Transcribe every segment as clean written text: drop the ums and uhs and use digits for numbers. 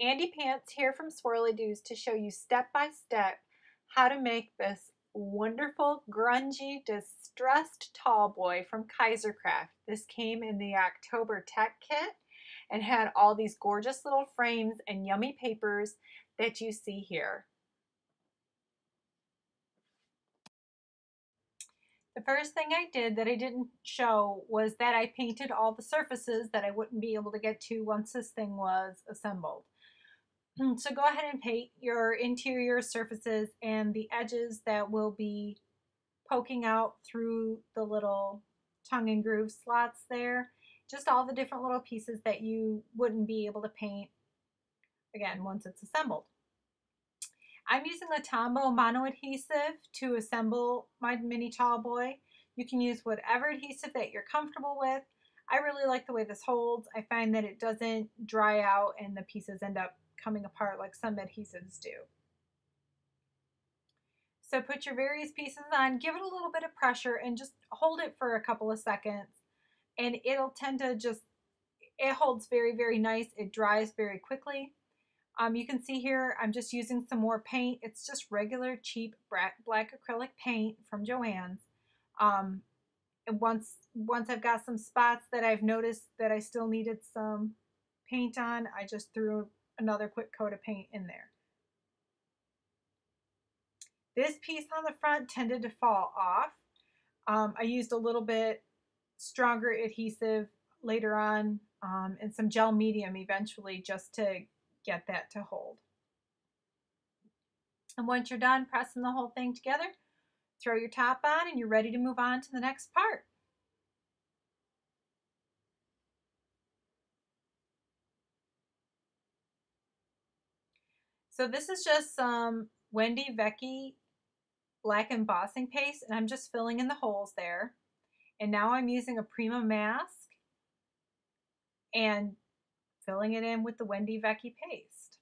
Andy Pants here from Swirlydoos to show you step by step how to make this wonderful, grungy, distressed tall boy from Kaisercraft. This came in the October Tech Kit and had all these gorgeous little frames and yummy papers that you see here. The first thing I did that I didn't show was that I painted all the surfaces that I wouldn't be able to get to once this thing was assembled. So go ahead and paint your interior surfaces and the edges that will be poking out through the little tongue and groove slots there. Just all the different little pieces that you wouldn't be able to paint, again, once it's assembled. I'm using a Tombow mono adhesive to assemble my mini tall boy. You can use whatever adhesive that you're comfortable with. I really like the way this holds. I find that it doesn't dry out and the pieces end up coming apart like some adhesives do. So put your various pieces on, give it a little bit of pressure and just hold it for a couple of seconds and it'll tend to just, it holds very, very nice. It dries very quickly. You can see here I'm just using some more paint. It's just regular cheap black acrylic paint from Joann's. And once I've got some spots that I've noticed that I still needed some paint on, I just threw another quick coat of paint in there. This piece on the front tended to fall off. I used a little bit stronger adhesive later on and some gel medium eventually just to get that to hold. And once you're done pressing the whole thing together, throw your top on and you're ready to move on to the next part. So this is just some Wendy Vecchi black embossing paste and I'm just filling in the holes there. And now I'm using a Prima mask and filling it in with the Wendy Vecchi paste.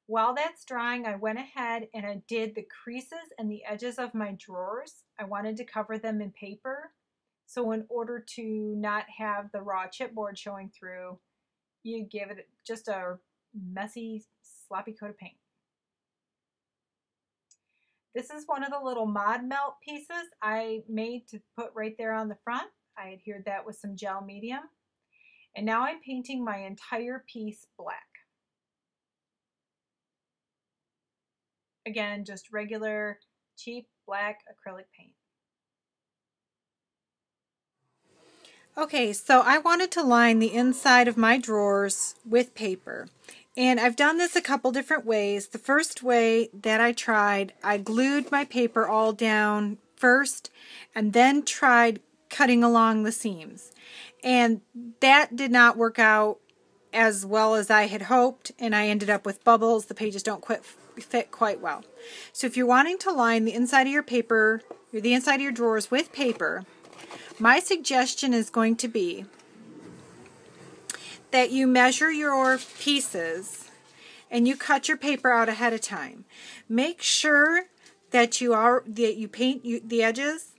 While that's drying, I went ahead and I did the creases and the edges of my drawers. I wanted to cover them in paper. So in order to not have the raw chipboard showing through, you give it just a messy, sloppy coat of paint. This is one of the little mod melt pieces I made to put right there on the front. I adhered that with some gel medium. And now I'm painting my entire piece black. Again, just regular, cheap black acrylic paint. Okay, so I wanted to line the inside of my drawers with paper. And I've done this a couple different ways. The first way that I tried, I glued my paper all down first and then tried cutting along the seams. And that did not work out as well as I had hoped, and I ended up with bubbles. The pages don't fit quite well. So if you're wanting to line the inside of your paper, or the inside of your drawers with paper, my suggestion is going to be that you measure your pieces and you cut your paper out ahead of time. Make sure that you paint the edges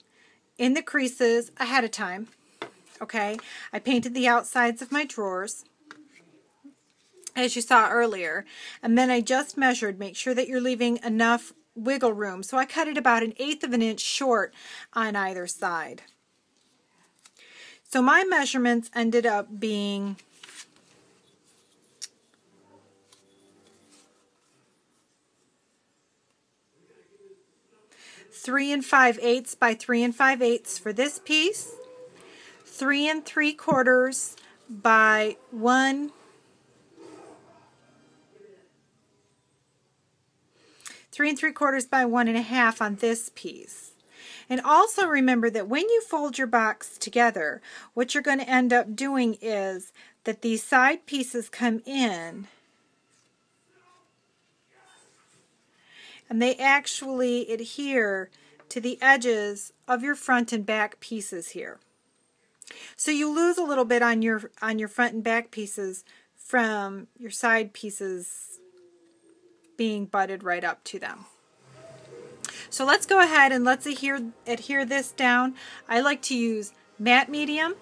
in the creases ahead of time. Okay, I painted the outsides of my drawers as you saw earlier, and then I just measured. Make sure that you're leaving enough wiggle room. So I cut it about 1/8 of an inch short on either side. So my measurements ended up being 3 5/8 by 3 5/8 for this piece, 3 3/4 by 1 3 3/4 by 1 1/2 on this piece. And also remember that when you fold your box together, what you're going to end up doing is that these side pieces come in and they actually adhere to the edges of your front and back pieces here. So you lose a little bit on your front and back pieces from your side pieces being butted right up to them. So let's go ahead and let's adhere this down. I like to use matte medium,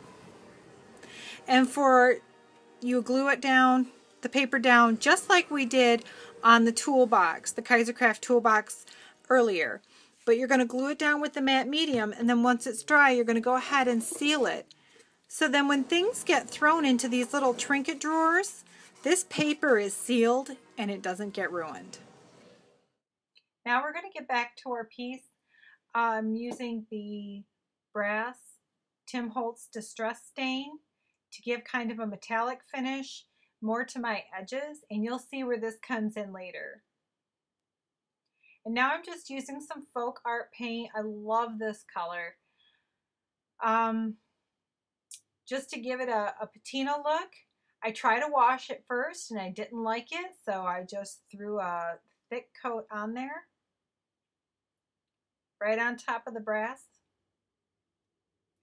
and for you glue it down the paper down just like we did on the toolbox, the Kaisercraft toolbox earlier. But you're going to glue it down with the matte medium, and then once it's dry, you're going to go ahead and seal it. So then when things get thrown into these little trinket drawers, this paper is sealed and it doesn't get ruined. Now we're going to get back to our piece. I'm using the brass Tim Holtz Distress Stain to give kind of a metallic finish, more to my edges, and you'll see where this comes in later. And now I'm just using some folk art paint. I love this color. Just to give it a patina look. I try to wash it first and I didn't like it, so I just threw a thick coat on there, right on top of the brass.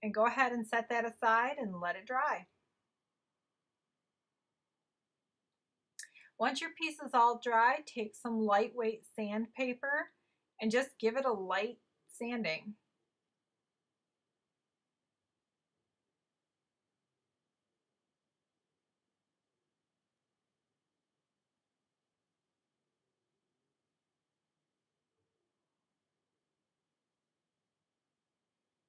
And go ahead and set that aside and let it dry. Once your piece is all dry, take some lightweight sandpaper and just give it a light sanding.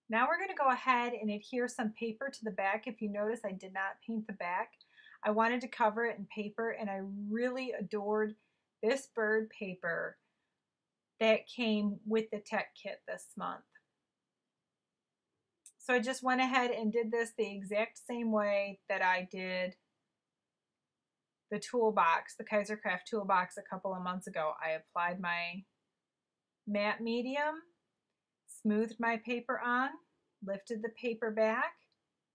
Now we're going to go ahead and adhere some paper to the back. If you notice, I did not paint the back. I wanted to cover it in paper, and I really adored this bird paper that came with the tech kit this month. So I just went ahead and did this the exact same way that I did the toolbox, the Kaisercraft toolbox a couple of months ago. I applied my matte medium, smoothed my paper on, lifted the paper back,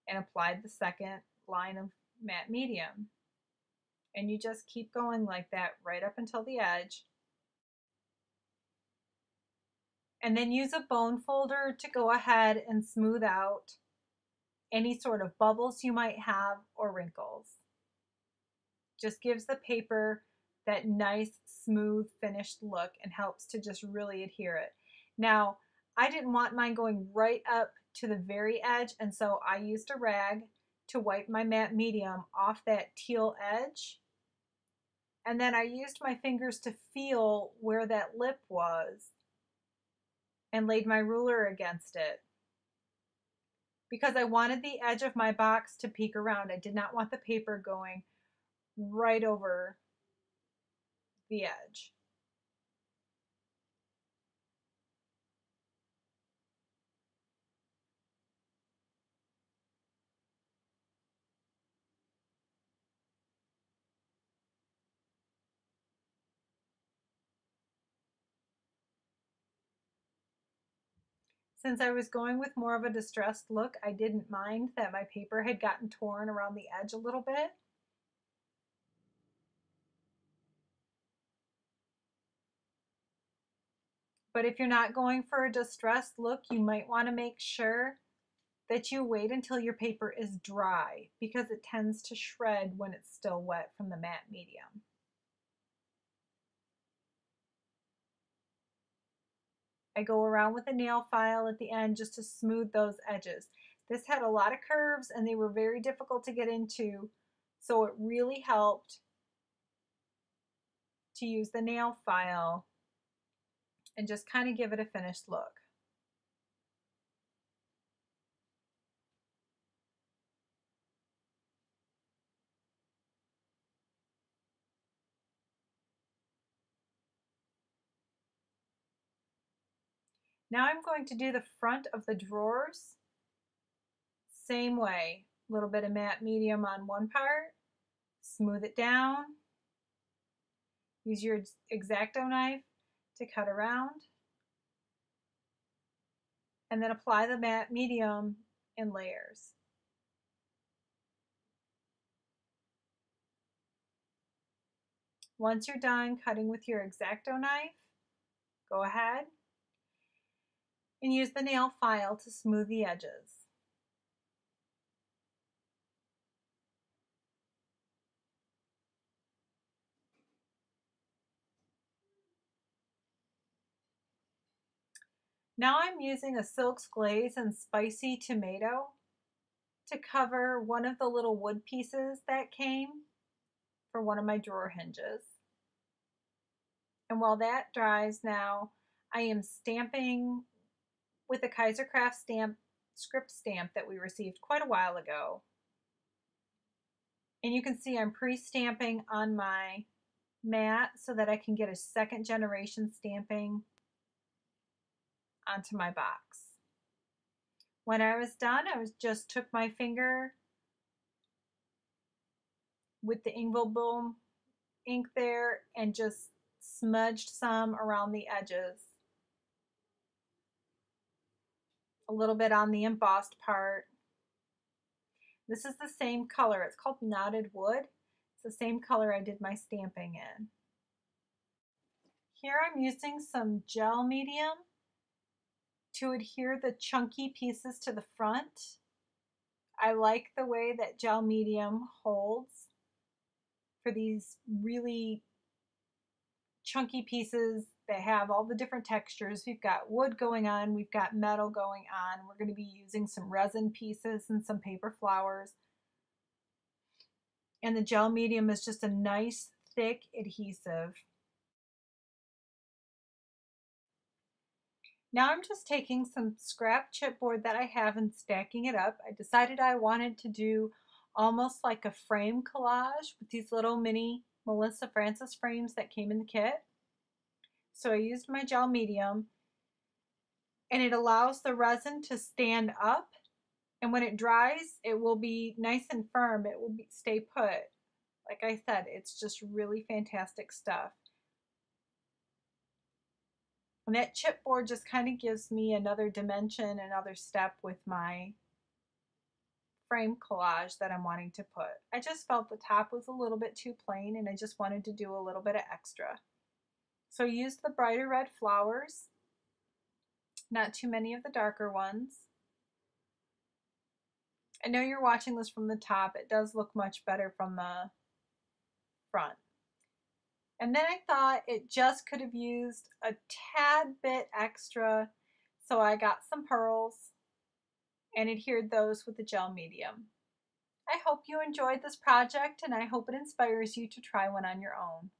and applied the second line of matte medium. And you just keep going like that right up until the edge. And then use a bone folder to go ahead and smooth out any sort of bubbles you might have or wrinkles. Just gives the paper that nice, smooth, finished look and helps to just really adhere it. Now, I didn't want mine going right up to the very edge, and so I used a rag to wipe my matte medium off that teal edge. And then I used my fingers to feel where that lip was and laid my ruler against it, because I wanted the edge of my box to peek around. I did not want the paper going right over the edge. Since I was going with more of a distressed look, I didn't mind that my paper had gotten torn around the edge a little bit. But if you're not going for a distressed look, you might want to make sure that you wait until your paper is dry, because it tends to shred when it's still wet from the matte medium. I go around with a nail file at the end just to smooth those edges. This had a lot of curves and they were very difficult to get into, so it really helped to use the nail file and just kind of give it a finished look. Now I'm going to do the front of the drawers. Same way, a little bit of matte medium on one part, smooth it down, use your X-Acto knife to cut around, and then apply the matte medium in layers. Once you're done cutting with your X-Acto knife, go ahead and use the nail file to smooth the edges. Now I'm using a Silks Glaze and Spicy Tomato to cover one of the little wood pieces that came for one of my drawer hinges. And while that dries now, I am stamping with a Kaisercraft script stamp that we received quite a while ago. And you can see I'm pre-stamping on my mat so that I can get a second generation stamping onto my box. When I was done, just took my finger with the Ingleboom ink there and just smudged some around the edges. A little bit on the embossed part. This is the same color. It's called Knotted Wood. It's the same color I did my stamping in. Here I'm using some gel medium to adhere the chunky pieces to the front. I like the way that gel medium holds for these really chunky pieces that have all the different textures. We've got wood going on, we've got metal going on. We're going to be using some resin pieces and some paper flowers. And the gel medium is just a nice thick adhesive. Now I'm just taking some scrap chipboard that I have and stacking it up. I decided I wanted to do almost like a frame collage with these little mini Melissa Francis frames that came in the kit. So I used my gel medium, and it allows the resin to stand up, and when it dries it will be nice and firm. It will stay put. Like I said, it's just really fantastic stuff. And that chipboard just kind of gives me another dimension, another step with my frame collage that I'm wanting to put. I just felt the top was a little bit too plain and I just wanted to do a little bit of extra. So I used the brighter red flowers, not too many of the darker ones. I know you're watching this from the top. It does look much better from the front. And then I thought it just could have used a tad bit extra, so I got some pearls and adhered those with the gel medium. I hope you enjoyed this project and I hope it inspires you to try one on your own.